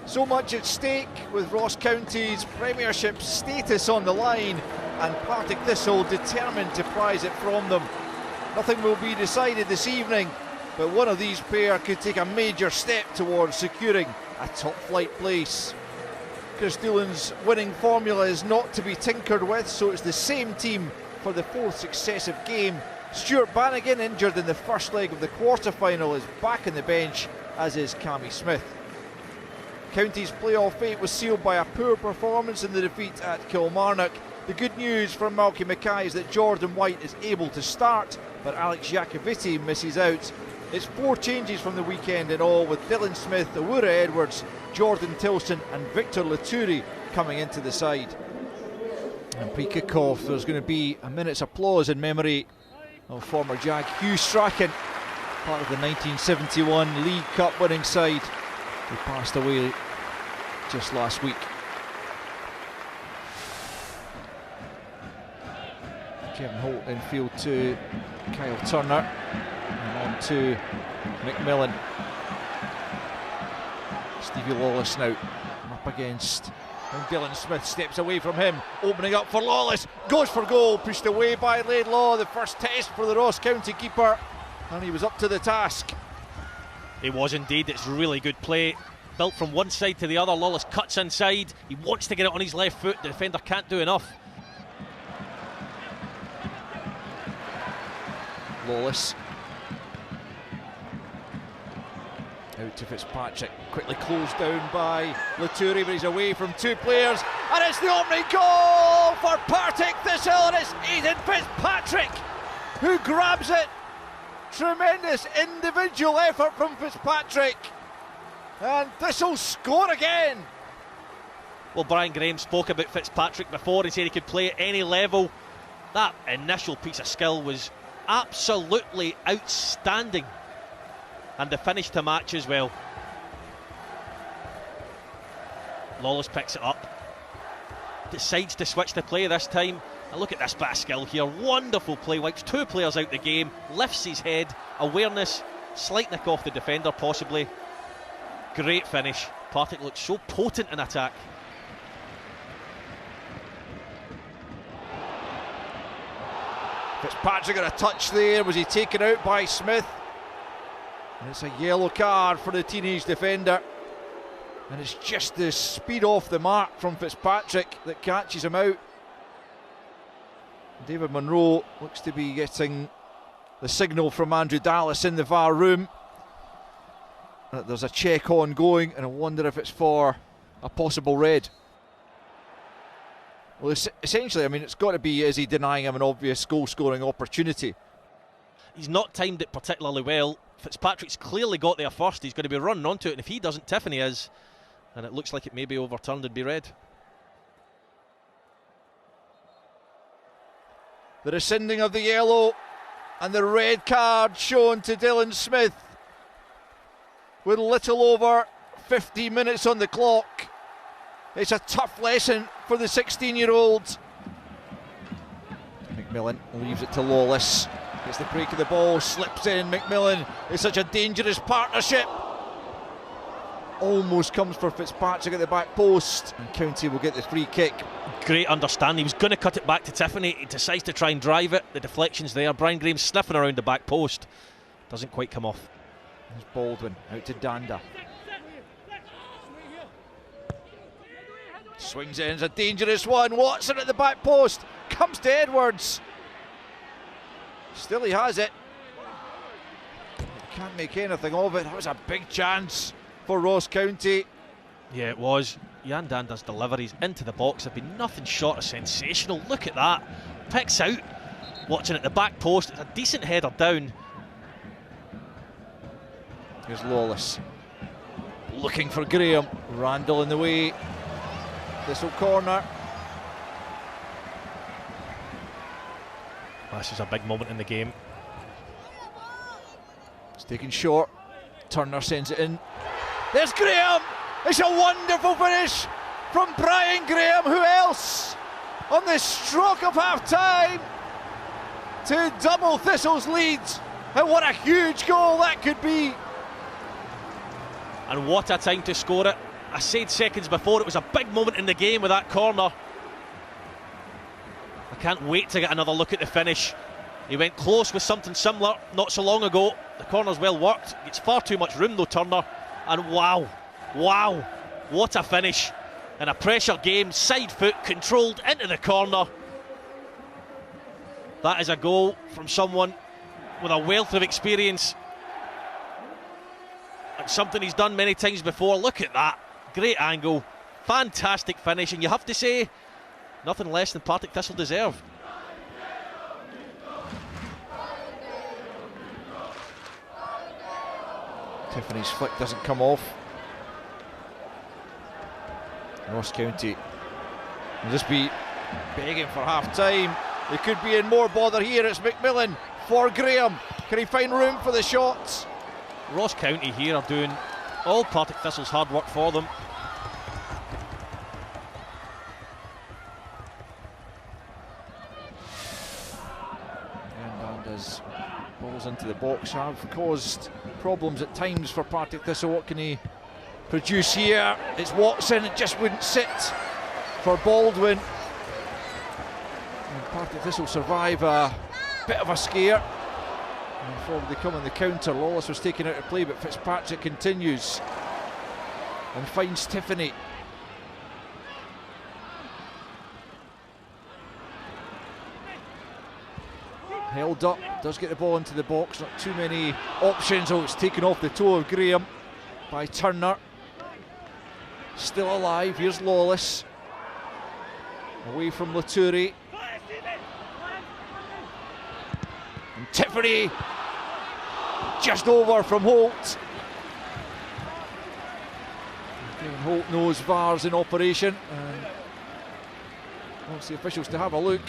So much at stake with Ross County's Premiership status on the line, and Partick Thistle determined to prize it from them. Nothing will be decided this evening, but one of these pair could take a major step towards securing a top-flight place. Chris Doolan's winning formula is not to be tinkered with, so it's the same team for the fourth successive game. Stuart Bannigan, injured in the first leg of the quarter-final, is back on the bench, as is Cammy Smith. County's playoff fate was sealed by a poor performance in the defeat at Kilmarnock. The good news for Malky Mackay is that Jordan White is able to start, but Alex Jakaviti misses out. It's 4 changes from the weekend in all, with Dylan Smith, Awura Edwards, Jordan Tilson and Victor Laturi coming into the side. And pre-kick-off, there's going to be a minute's applause in memory of former Jag Hugh Strachan, part of the 1971 League Cup winning side, who passed away just last week. Kevin Holt infield to Kyle Turner, and on to McMillan. Stevie Lawless now up against, and Dylan Smith steps away from him, opening up for Lawless, goes for goal, pushed away by Laidlaw. The first test for the Ross County keeper, and he was up to the task. He was indeed. It's really good play, built from one side to the other. Lawless cuts inside, he wants to get it on his left foot, the defender can't do enough. Lawless out to Fitzpatrick, quickly closed down by Laturi, but he's away from 2 players, and it's the opening goal for Partick Thistle, and it's Aidan Fitzpatrick who grabs it. Tremendous individual effort from Fitzpatrick, and Thistle score again. Well, Brian Graham spoke about Fitzpatrick before. He said he could play at any level. That initial piece of skill was absolutely outstanding, and the finish to match as well. Lawless picks it up, decides to switch the play this time, and look at this bit of skill here. Wonderful play, wipes 2 players out the game, lifts his head, awareness, slight nick off the defender possibly. Great finish. Partick looks so potent in attack. Fitzpatrick got a touch there. Was he taken out by Smith? And it's a yellow card for the teenage defender. And it's just the speed off the mark from Fitzpatrick that catches him out. David Monroe looks to be getting the signal from Andrew Dallas in the VAR room. There's a check ongoing, and I wonder if it's for a possible red. Well, essentially, I mean, it's got to be, is he denying him an obvious goal-scoring opportunity? He's not timed it particularly well. Fitzpatrick's clearly got there first. He's going to be running onto it, and if he doesn't, Tiffany is. And it looks like it may be overturned and be red. The rescinding of the yellow and the red card shown to Dylan Smith with little over 50 minutes on the clock. It's a tough lesson for the 16-year-old. McMillan leaves it to Lawless. Gets the break of the ball, slips in. McMillan is such a dangerous partnership. Almost comes for Fitzpatrick at the back post, and County will get the free kick. Great understanding. He was going to cut it back to Tiffany. He decides to try and drive it. The deflection's there. Brian Graham sniffing around the back post. Doesn't quite come off. There's Baldwin out to Danda. Swings in, it's a dangerous one. Watson at the back post, comes to Edwards. Still he has it. Can't make anything of it. That was a big chance for Ross County. Yeah, it was. Jan Danda's deliveries into the box have been nothing short of sensational. Look at that. Picks out. Watching at the back post. It's a decent header down. Here's Lawless. Looking for Graham. Randall in the way. Thistle corner. This is a big moment in the game. It's taken short. Turner sends it in. There's Graham! It's a wonderful finish from Brian Graham. Who else? On the stroke of half-time to double Thistle's lead. And what a huge goal that could be. And what a time to score it. I said seconds before, it was a big moment in the game with that corner. I can't wait to get another look at the finish. He went close with something similar not so long ago. The corner's well worked. Gets far too much room though, Turner. And wow, what a finish. In a pressure game, side foot controlled into the corner. That is a goal from someone with a wealth of experience. And something he's done many times before. Look at that. Great angle. Fantastic finish. And you have to say, nothing less than Partick Thistle deserve. Tiffany's flick doesn't come off. Ross County will just be begging for half time. They could be in more bother here. It's McMillan for Graham. Can he find room for the shots? Ross County here are doing all Partick Thistle's hard work for them. And as balls into the box have caused problems at times for Partick Thistle. What can he produce here? It's Watson, it just wouldn't sit for Baldwin. And Partick Thistle survive a bit of a scare. And forward they come on the counter. Lawless was taken out of play, but Fitzpatrick continues and finds Tiffany. Held up, does get the ball into the box, not too many options. Oh, it's taken off the toe of Graham by Turner. Still alive, here's Lawless. Away from Laturi. And Tiffany just over from Holt. Kevin Holt knows VAR's in operation and wants the officials to have a look.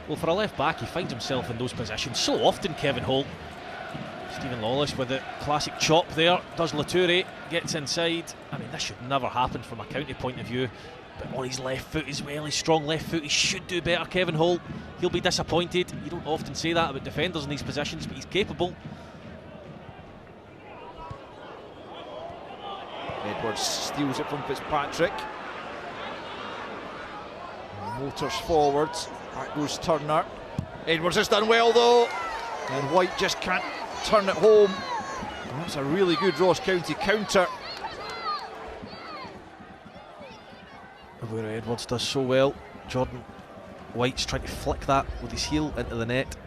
Well, for a left back, he finds himself in those positions so often, Kevin Holt. Stephen Lawless with the classic chop there, does Laturi, gets inside. I mean, this should never happen from a county point of view, but on his left foot as well, his strong left foot, he should do better, Kevin Holt. He'll be disappointed. You don't often say that about defenders in these positions, but he's capable. Edwards steals it from Fitzpatrick. Motors forward, back goes Turner. Edwards has done well though, and White just can't turn it home. And that's a really good Ross County counter. Where Edwards does so well. Jordan White's trying to flick that with his heel into the net.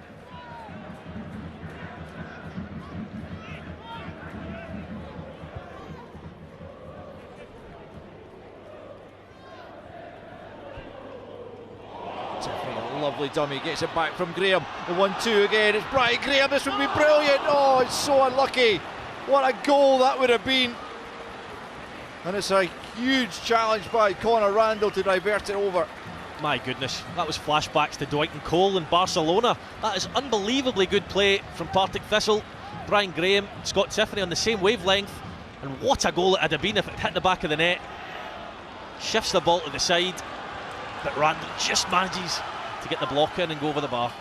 Lovely dummy, gets it back from Graham. The 1-2 again, it's Brian Graham, this would be brilliant. Oh, it's so unlucky. What a goal that would have been. And it's a huge challenge by Conor Randall to divert it over. My goodness, that was flashbacks to Dwight and Cole in Barcelona. That is unbelievably good play from Partick Thistle. Brian Graham, Scott Tiffany on the same wavelength. And what a goal it had been if it hit the back of the net. Shifts the ball to the side, but Randall just manages to get the block in and go over the bar.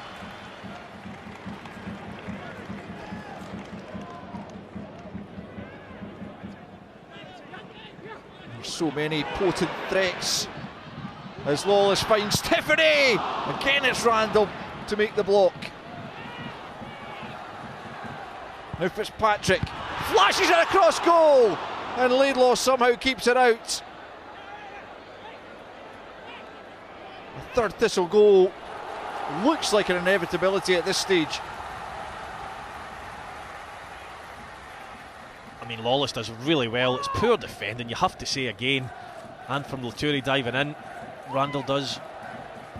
There's so many potent threats as Lawless finds Tiffany. Again it's Randall to make the block. Now Fitzpatrick flashes it across goal and Laidlaw somehow keeps it out. A third Thistle goal looks like an inevitability at this stage. I mean, Lawless does really well. It's poor defending, you have to say again. And from Laturi diving in, Randall does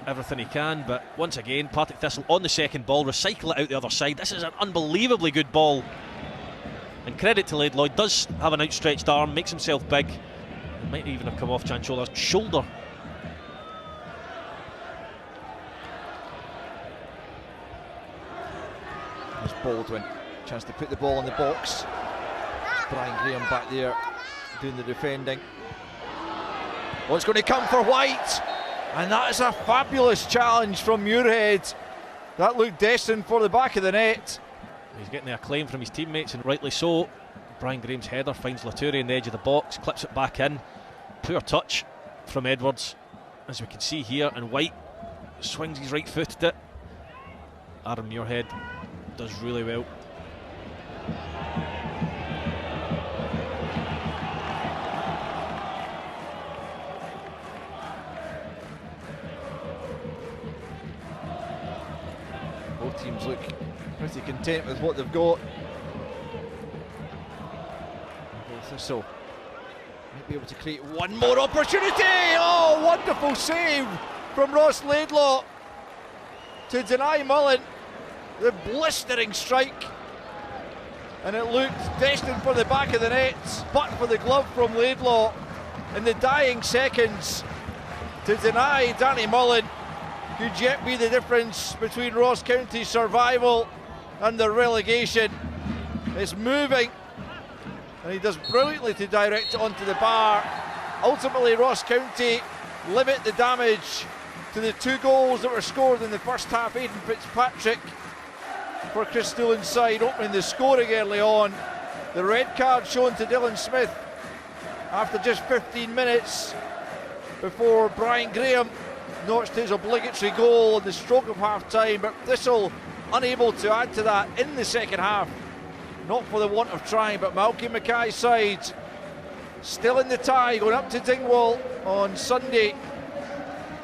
everything he can. But once again, Partick Thistle on the second ball, recycle it out the other side. This is an unbelievably good ball. And credit to Laidlaw, does have an outstretched arm, makes himself big. It might even have come off Chanchola's shoulder. There's Baldwin, chance to put the ball in the box. Brian Graham back there doing the defending. Oh, it's going to come for White, and that is a fabulous challenge from Muirhead. That looked destined for the back of the net. He's getting the acclaim from his teammates, and rightly so. Brian Graham's header finds Laturi in the edge of the box, clips it back in. Poor touch from Edwards, as we can see here, and White swings his right foot at it. Aaron Muirhead does really well. Both teams look pretty content with what they've got. Thistle might be able to create one more opportunity. Oh, wonderful save from Ross Laidlaw to deny Mullen the blistering strike, and it looked destined for the back of the net, but for the glove from Laidlaw in the dying seconds to deny Danny Mullen could yet be the difference between Ross County's survival and their relegation. It's moving, and he does brilliantly to direct it onto the bar. Ultimately, Ross County limit the damage to the 2 goals that were scored in the first half. Aidan Fitzpatrick for Chris Doolan's side, opening the scoring early on. The red card shown to Dylan Smith after just 15 minutes before Brian Graham notched his obligatory goal in the stroke of half time, but Thistle unable to add to that in the second half. Not for the want of trying, but Malky Mackay's side still in the tie, going up to Dingwall on Sunday.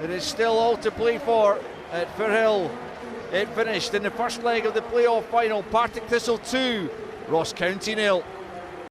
It is still all to play for at Firhill. It finished in the first leg of the playoff final. Partick Thistle 2, Ross County 0.